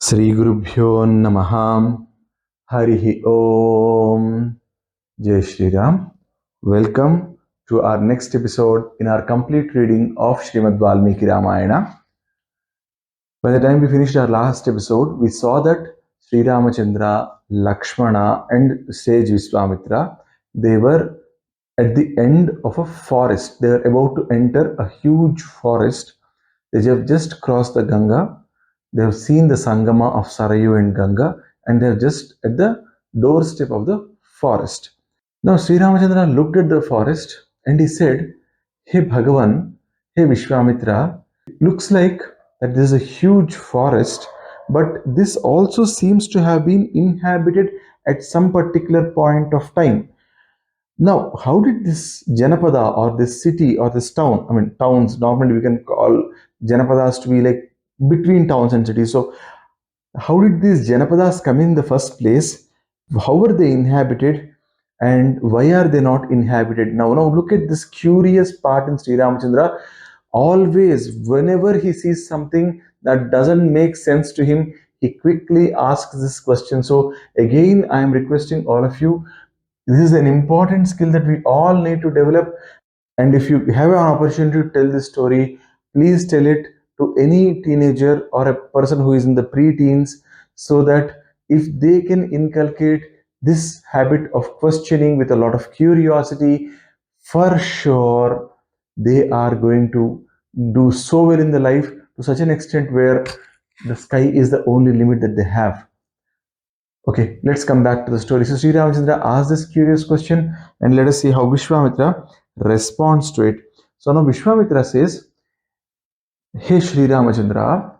Sri Gurubhyo Namaha Harihi Om Jai Shri Ram. Welcome to our next episode in our complete reading of Srimad Valmiki Ramayana. By the time we finished our last episode, we saw that SriRama Chandra, Lakshmana and sage Vishwamitra, they were at the end of a forest. They were about to enter a huge forest. They have just crossed the Ganga. They have seen the Sangama of Sarayu and Ganga, and they are just at the doorstep of the forest. Now Sri Ramachandra looked at the forest and he said, "Hey Bhagavan, hey Vishwamitra, it looks like that there is a huge forest, but this also seems to have been inhabited at some particular point of time. Now, how did this Janapada or this city or this town, I mean, towns, normally we can call Janapadas to be like between towns and cities. So, how did these Janapadas come in the first place? How were they inhabited? And why are they not inhabited? Now look at this curious part in Sri Ramachandra. Always, whenever he sees something that doesn't make sense to him, he quickly asks this question. So, again, I am requesting all of you, this is an important skill that we all need to develop. And if you have an opportunity to tell this story, please tell it to any teenager or a person who is in the pre-teens, so that if they can inculcate this habit of questioning with a lot of curiosity, for sure they are going to do so well in the life to such an extent where the sky is the only limit that they have. Okay, let's come back to the story. So Sri Ramachandra asked this curious question, and let us see how Vishwamitra responds to it. So now Vishwamitra says, "Hey Sri Ramachandra,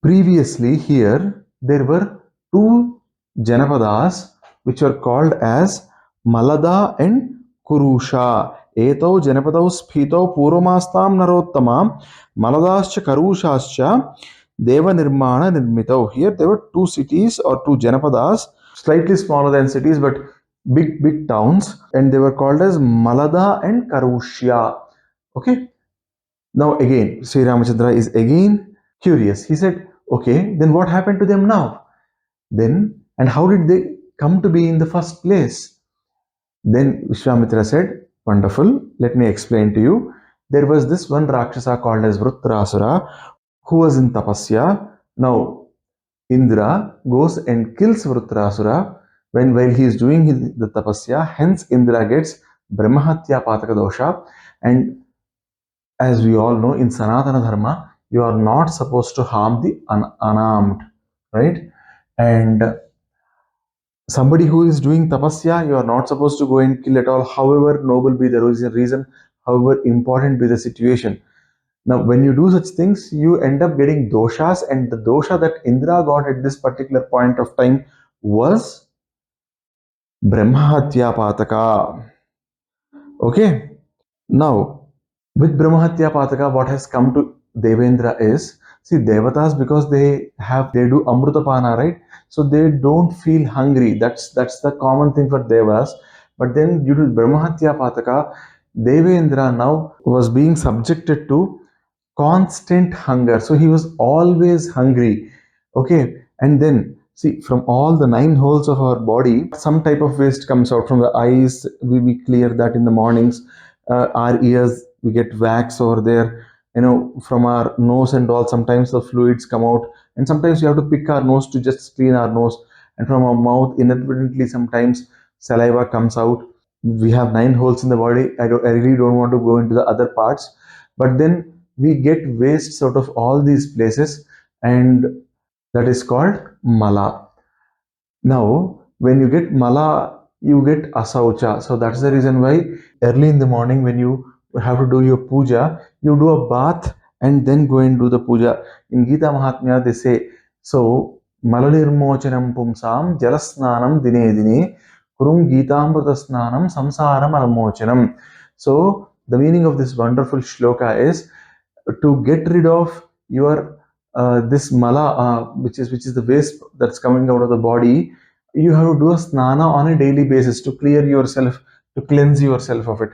previously here there were two Janapadas which were called as Malada and Kurusha. Etau Janapadau Sphitau Purvamastam Narottamam Maladascha Karushascha Deva Nirmana Nirmitau." Here there were two cities or two Janapadas, slightly smaller than cities but big towns, and they were called as Malada and Karusha. Okay. Now again, Sri Ramachandra is again curious. He said, "Okay, then what happened to them now? Then, and how did they come to be in the first place?" Then Vishwamitra said, "Wonderful, let me explain to you. There was this one Rakshasa called as Vruttarasura who was in tapasya. Now Indra goes and kills Vruttarasura while he is doing the tapasya. Hence Indra gets Brahmahatya pataka dosha. And as we all know, in Sanatana Dharma, you are not supposed to harm the unarmed, right? And somebody who is doing tapasya, you are not supposed to go and kill at all, however noble be the reason, however important be the situation. Now, when you do such things, you end up getting doshas, and the dosha that Indra got at this particular point of time was Brahmahatya pataka. Okay. Now, with Brahmahatya pataka, what has come to Devendra is, see, Devatas, because they do Amrutapana, right? So they don't feel hungry. That's the common thing for Devas. But then due to Brahmahatya pataka, Devendra now was being subjected to constant hunger. So he was always hungry. Okay. And then see, from all the 9 holes of our body, some type of waste comes out. From the eyes, we clear that in the mornings. Our ears, we get wax over there. From our nose and all, sometimes the fluids come out, and sometimes we have to pick our nose to just clean our nose. And from our mouth, inadvertently, sometimes saliva comes out. We have 9 holes in the body. I really don't want to go into the other parts, but then we get wastes out of all these places, and that is called mala. Now, when you get mala, you get asaucha. So that's the reason why early in the morning, when you have to do your puja, you do a bath and then go and do the puja. In Gita Mahatmya, they say, so malalirmochanam pumsam jalasnanam dine dine kurum gitamrita snanam samsaram almochanam. So the meaning of this wonderful shloka is to get rid of your this mala, which is the waste that's coming out of the body. You have to do a snana on a daily basis to clear yourself, to cleanse yourself of it.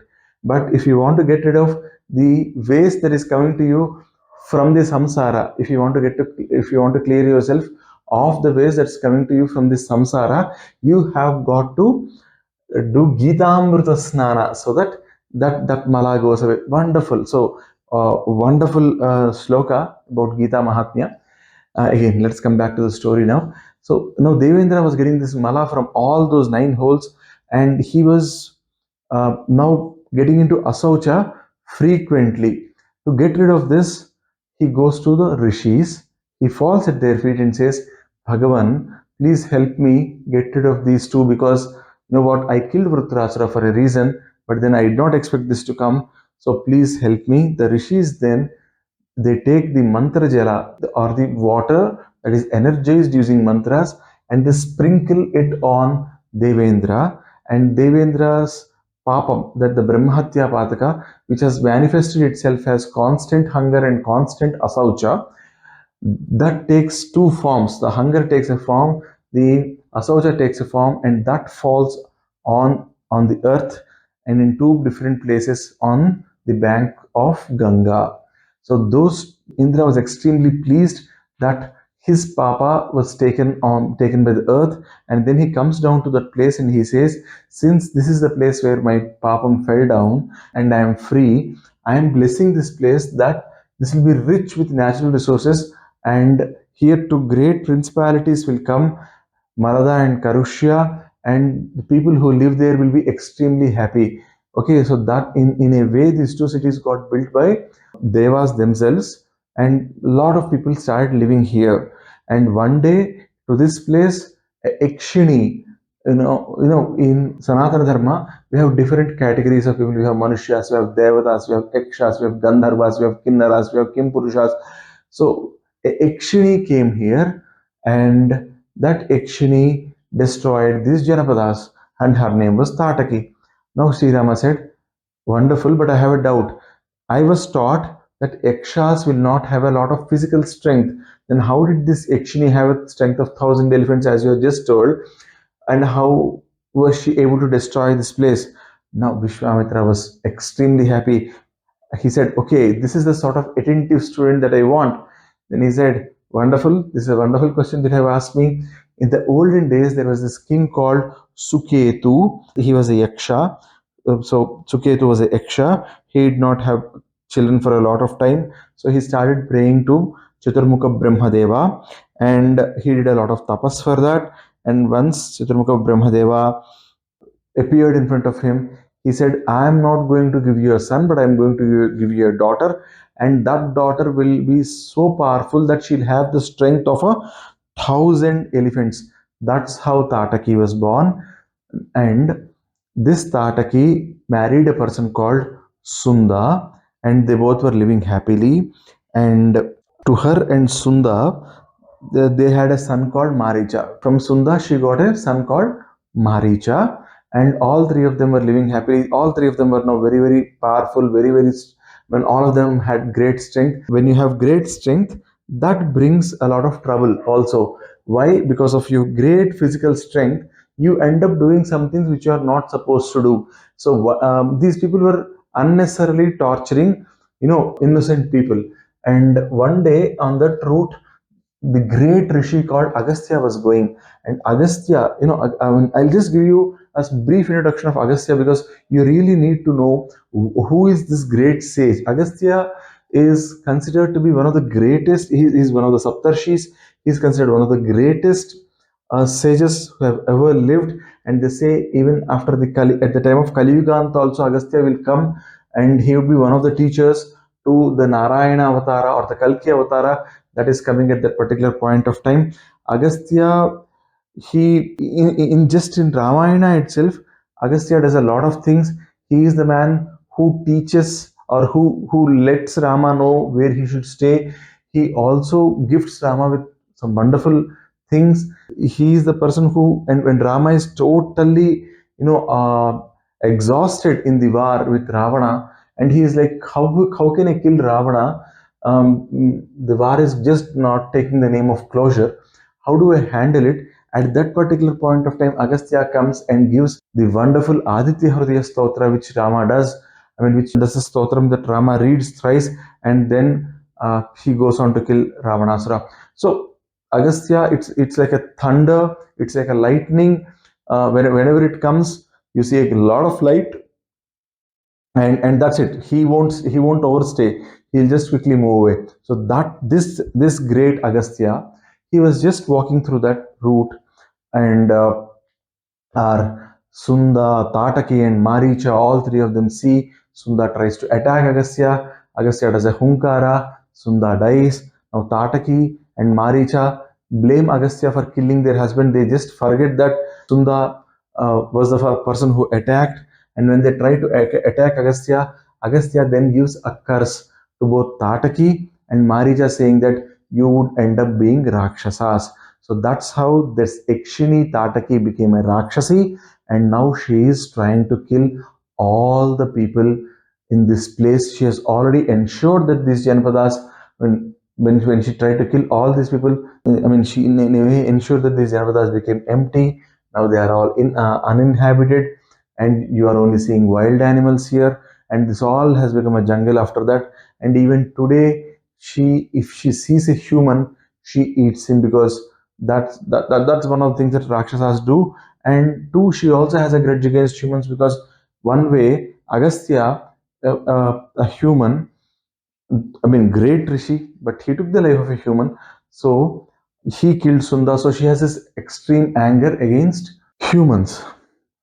But if you want to get rid of the waste that is coming to you from the samsara, if you want to clear yourself of the waste that's coming to you from this samsara, you have got to do Gitamrita Snana so that mala goes away. Wonderful. So, wonderful sloka about Gita Mahatmya. Again, let's come back to the story now. So, Devendra was getting this mala from all those 9 holes, and he was now getting into asaucha frequently. To get rid of this, he goes to the rishis. He falls at their feet and says, Bhagavan, please help me get rid of these two, because you know what, I killed Vritrasura for a reason, but then I did not expect this to come. So please help me. The rishis then, they take the mantra jala or the water that is energized using mantras, and they sprinkle it on Devendra. And Devendra's papam, that the Brahmahatya pataka, which has manifested itself as constant hunger and constant asaucha, that takes two forms. The hunger takes a form, the asaucha takes a form, and that falls on the earth and in two different places on the bank of Ganga. So those Indra was extremely pleased that his papa was taken by the earth, and then he comes down to that place and he says, since this is the place where my papam fell down and I am free, I am blessing this place that this will be rich with natural resources, and here two great principalities will come, Malada and Kurusha, and the people who live there will be extremely happy. Okay, so that in a way, these two cities got built by Devas themselves, and a lot of people started living here. And one day, to this place, Ekshini, in Sanatana Dharma, we have different categories of people. We have Manushyas, we have Devatas, we have Ekshas, we have Gandharvas, we have Kinnaras, we have Kimpurushas. So Ekshini came here, and that Ekshini destroyed these Janapadas, and her name was Tataki. Now SriRama said, wonderful, but I have a doubt. I was taught that Yakshas will not have a lot of physical strength. Then how did this Yakshini have a strength of 1,000 elephants, as you have just told? And how was she able to destroy this place? Now Vishwamitra was extremely happy. He said, okay, this is the sort of attentive student that I want. Then he said, wonderful, this is a wonderful question that you have asked me. In the olden days, there was this king called Suketu. He was a yaksha. So Suketu was a yaksha. He did not have children for a lot of time. So he started praying to Chaturmukha Brahmadeva, and he did a lot of tapas for that. And once Chaturmukha Brahmadeva appeared in front of him, he said, I am not going to give you a son, but I am going to give you a daughter. And that daughter will be so powerful that she'll have the strength of 1,000 elephants. That's how Tataki was born. And this Tataki married a person called Sunda, and they both were living happily. And to her and Sunda, they had a son called Maricha. From Sunda, she got a son called Maricha, and all three of them were living happily. All three of them were now very, very powerful, very, very. When all of them had great strength. When you have great strength, that brings a lot of trouble also. Why? Because of your great physical strength, you end up doing some things which you are not supposed to do. So these people were unnecessarily torturing, innocent people. And one day on that route, the great rishi called Agastya was going. And Agastya, I'll just give you a brief introduction of Agastya, because you really need to know who is this great sage. Agastya is considered to be one of the greatest, he is one of the Saptarshis, he is considered one of the greatest sages who have ever lived. And they say even after at the time of Kali Yuga also, Agastya will come, and he will be one of the teachers to the Narayana Avatara or the Kalki Avatara that is coming at that particular point of time. Agastya, he in Ramayana itself, Agastya does a lot of things. He is the man who teaches, or who lets Rama know where he should stay. He also gifts Rama with some wonderful things. He is the person who, and when Rama is totally, exhausted in the war with Ravana, and he is like, how can I kill Ravana? The war is just not taking the name of closure. How do I handle it? At that particular point of time, Agastya comes and gives the wonderful Aditya Hridaya Stotra, which Rama does. Which does a stotram that Rama reads thrice, and then he goes on to kill Ravanasura. So Agastya, it's like a thunder, it's like a lightning. Whenever it comes, you see a lot of light, and that's it. He won't overstay. He'll just quickly move away. So that this great Agastya, he was just walking through that route, and are Sunda, Tataki, and Maricha. All three of them see. Sunda tries to attack Agastya. Agastya does a Hunkara. Sunda dies. Now Tataki and Maricha blame Agastya for killing their husband. They just forget that Sunda was the person who attacked. And when they try to attack Agastya, Agastya then gives a curse to both Tataki and Maricha, saying that you would end up being Rakshasas. So that's how this Ikshini Tataki became a Rakshasi, and now she is trying to kill all the people in this place. She has already ensured that these Janapadas, when she tried to kill all these people, I mean, she in a way ensured that these Janapadas became empty. Now they are all uninhabited, and you are only seeing wild animals here. And this all has become a jungle after that. And even today, if she sees a human, she eats him, because that's one of the things that Rakshasas do. And two, she also has a grudge against humans, because one way Agastya, a human, I mean, great Rishi, but he took the life of a human. So he killed Sunda. So she has this extreme anger against humans.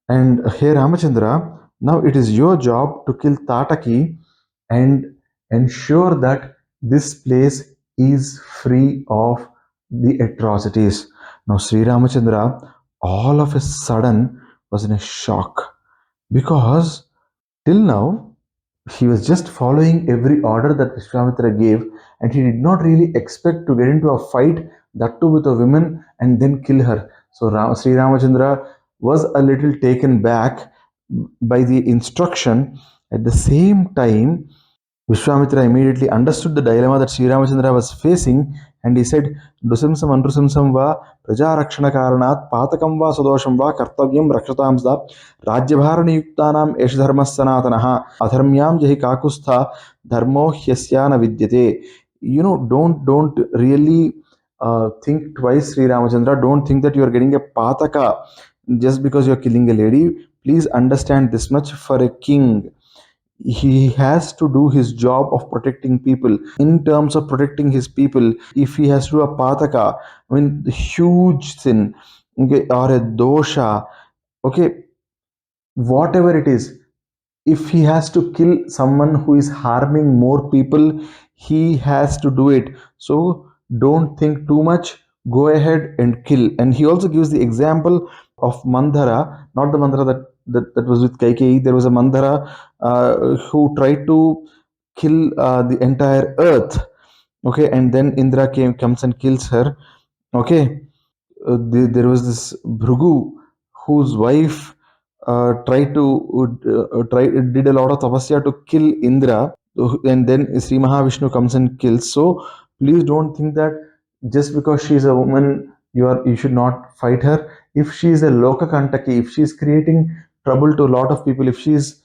And here, Ramachandra, now it is your job to kill Tataki and ensure that this place is free of the atrocities. Now, Sri Ramachandra all of a sudden was in a shock, because till now he was just following every order that Vishwamitra gave, and he did not really expect to get into a fight, that too with a woman, and then kill her. So Sri Ramachandra was a little taken back by the instruction. At the same time, Vishwamitra immediately understood the dilemma that Sri Ramachandra was facing, and he said, Nrusimsam Anrusimsam va Prajarakshana Karanat Patakam va Sudosham va Kartavyam Rakshatam Sda Rajyabharani Yuktanam Eshdharma Sanatanaha Adharmyam Jahi Kakustha Dharmo Hyasyana Vidyate. Don't really think twice, Sri Ramachandra. Don't think that you are getting a pataka just because you are killing a lady. Please understand this much: for a king, he has to do his job of protecting people. In terms of protecting his people, if he has to do a pataka, I mean, huge sin, okay, or a dosha, okay, whatever it is, if he has to kill someone who is harming more people, he has to do it. So don't think too much, go ahead and kill. And he also gives the example of Mandhara, not the Mandhara that was with Kaikeyi. There was a Mandhara who tried to kill the entire earth, okay, and then Indra comes and kills her, okay. There was this Bhrugu whose wife tried to did a lot of tapasya to kill Indra, and then Sri Mahavishnu comes and kills. So please don't think that just because she is a woman, you should not fight her. If she is a Loka Kantaki, if she is creating trouble to a lot of people, if she is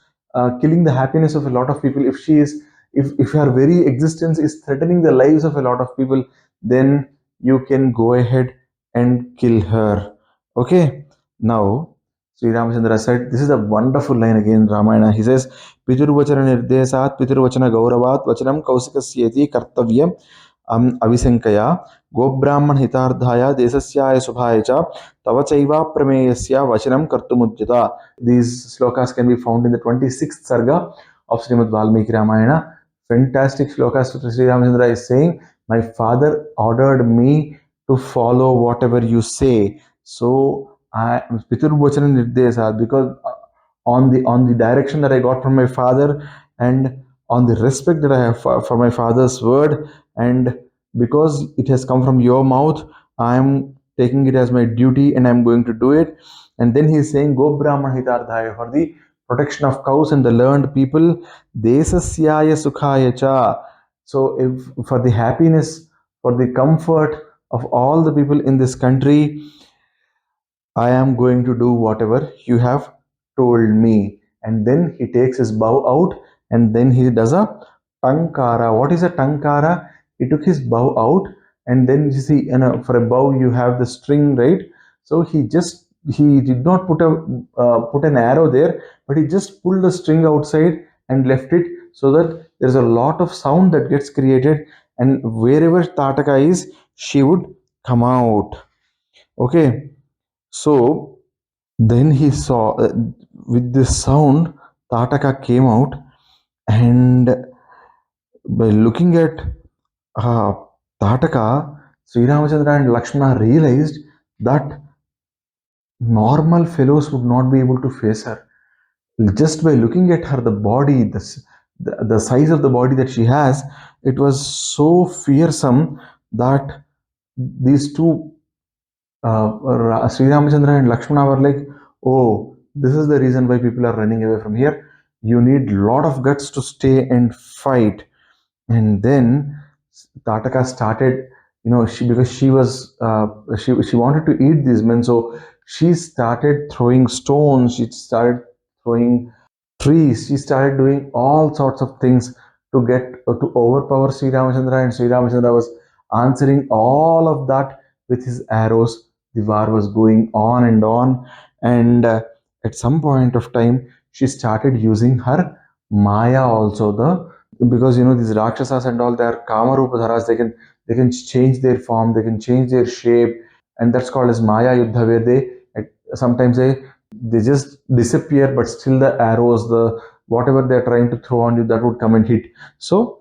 killing the happiness of a lot of people, if her very existence is threatening the lives of a lot of people, then you can go ahead and kill her. Okay. Now, Sri Ramachandra said, this is a wonderful line again in Ramayana. He says, Piturvachana nirdesat piturvachana gauravat vachanam kausikasyeti kartavyam avisankaya gobrahman hitardhaya desasyaya subhaya cha tavachaiva prameyasya vachanam kartumudyata. These slokas can be found in the 26th sarga of Srimad Valmiki Ramayana. Fantastic slokas. Sri Ramachandra is saying, my father ordered me to follow whatever you say. So I Piturvachana Nirdesha, because on the direction that I got from my father, and on the respect that I have for my father's word, and because it has come from your mouth, I am taking it as my duty and I'm going to do it. And then he is saying, Go Brahman Hitardhaya, for the protection of cows and the learned people, Desasyaya Sukhaya Cha. So if for the happiness, for the comfort of all the people in this country, I am going to do whatever you have told me. And then he takes his bow out, and then he does a tankara. What is a tankara? He took his bow out and then you see, for a bow you have the string, right? So he did not put an arrow there, but he just pulled the string outside and left it, so that there's a lot of sound that gets created, and wherever Tataka is, she would come out. Okay, so then he saw, with this sound, Tataka came out, and by looking at uh, Tataka, Sri Ramachandra and Lakshmana realized that normal fellows would not be able to face her. Just by looking at her, the body, the size of the body that she has, it was so fearsome that these two, Sri Ramachandra and Lakshmana, were like, "Oh, this is the reason why people are running away from here. You need lot of guts to stay and fight." And then Tataka started, because she wanted to eat these men, so she started throwing stones. She started throwing trees. She started doing all sorts of things to get to overpower Sri Ramachandra, and Sri Ramachandra was answering all of that with his arrows. The war was going on, and at some point of time, she started using her Maya also. Because these Rakshasas and all, they are Kamarupadharas. They can change their form, they can change their shape, and that's called as Maya Yuddha, where sometimes they just disappear, but still the arrows, the whatever they're trying to throw on you, that would come and hit. So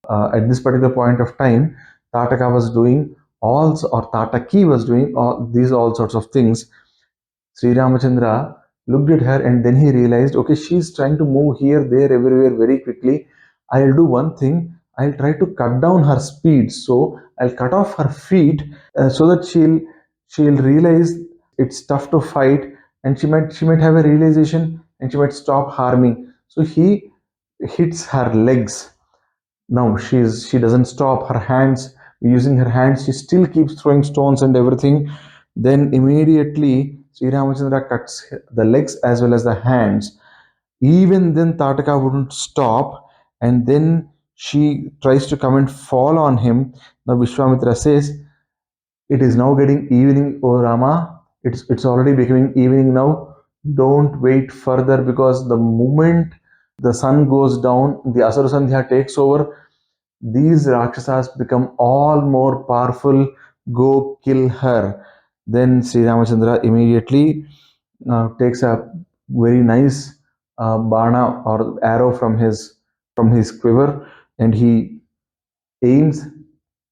at this particular point of time, Tataka was doing or Tataki was doing all sorts of things. Sri Ramachandra looked at her, and then he realized, okay, she's trying to move here, there, everywhere very quickly. I'll do one thing. I'll try to cut down her speed. So I'll cut off her feet, so that she'll realize it's tough to fight, and she might have a realization, and she might stop harming. So he hits her legs. Now she doesn't stop. Her hands, using her hands, she still keeps throwing stones and everything. Then immediately Sri Ramachandra cuts the legs as well as the hands. Even then Tataka wouldn't stop, and then she tries to come and fall on him. Now Vishwamitra says, "It is now getting evening, O Rama. It's already becoming evening now. Don't wait further, because the moment the sun goes down, the Asura Sandhya takes over, these Rakshasas become all more powerful. Go kill her." Then Sri Ramachandra immediately takes a very nice bana or arrow from his quiver, and he aims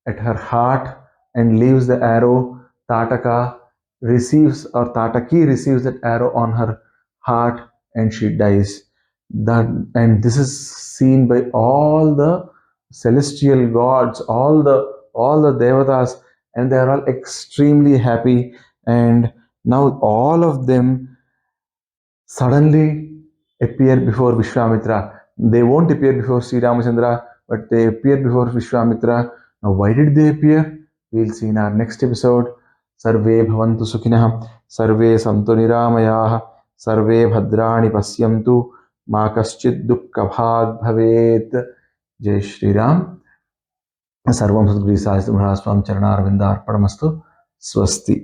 at her heart and leaves the arrow. Tataki receives that arrow on her heart, and she dies. That and this is seen by all the celestial gods, all the devatas, and they are all extremely happy. And now all of them suddenly appear before Vishwamitra. They won't appear before Sri Ramachandra, but they appear before Vishwamitra. Now, why did they appear? We'll see in our next episode. Sarve bhavantu sukhinah, sarve santu niramayaha, sarve bhadrani pasyantu, ma kaschid dukkha bhag bhavet. Jai Shri Ram. सर्वं सद्गुरु साई महाराज स्वामी चरणारविंदार्पणमस्तु. स्वस्ति.